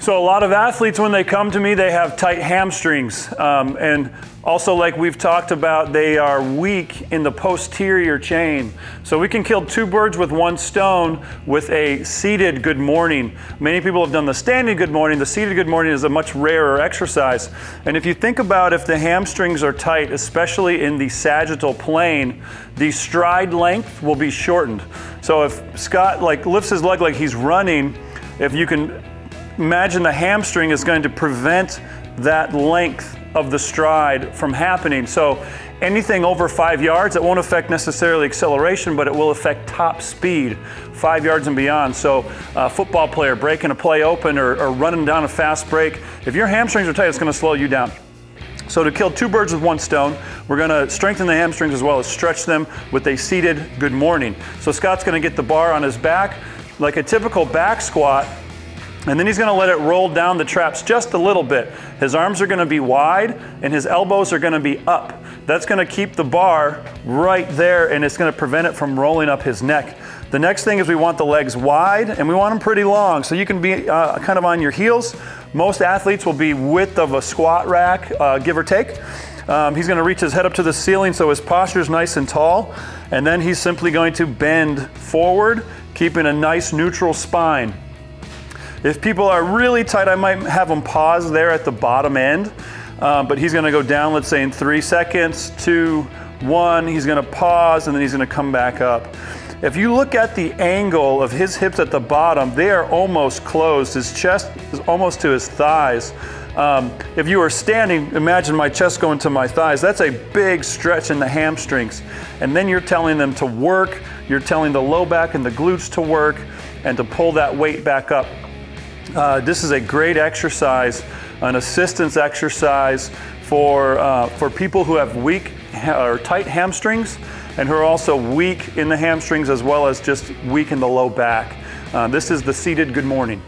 So a lot of athletes, when they come to me, they have tight hamstrings. And also, like we've talked about, they are weak in the posterior chain. So we can kill two birds with one stone with a seated good morning. Many people have done the standing good morning. The seated good morning is a much rarer exercise. And if you think about if the hamstrings are tight, especially in the sagittal plane, the stride length will be shortened. So if Scott lifts his leg like he's running, if you can imagine the hamstring is going to prevent that length of the stride from happening. So anything over 5 yards, it won't affect necessarily acceleration, but it will affect top speed, 5 yards and beyond. So a football player breaking a play open or running down a fast break, if your hamstrings are tight, it's going to slow you down. So to kill two birds with one stone, we're going to strengthen the hamstrings as well as stretch them with a seated good morning. So Scott's going to get the bar on his back like a typical back squat, and then he's going to let it roll down the traps just a little bit. His arms are going to be wide and his elbows are going to be up. That's going to keep the bar right there, and it's going to prevent it from rolling up his neck. The next thing is we want the legs wide and we want them pretty long. So you can be kind of on your heels. Most athletes will be width of a squat rack, give or take. He's going to reach his head up to the ceiling so his posture is nice and tall. And then he's simply going to bend forward, keeping a nice neutral spine. If people are really tight, I might have them pause there at the bottom end, but he's gonna go down, let's say in 3 seconds, 2, 1, he's gonna pause, and then he's gonna come back up. If you look at the angle of his hips at the bottom, they are almost closed. His chest is almost to his thighs. If you were standing, imagine my chest going to my thighs. That's a big stretch in the hamstrings. And then you're telling them to work, you're telling the low back and the glutes to work, and to pull that weight back up. This is a great exercise, an assistance exercise for people who have weak or tight hamstrings and who are also weak in the hamstrings as well as just weak in the low back. This is the seated good morning.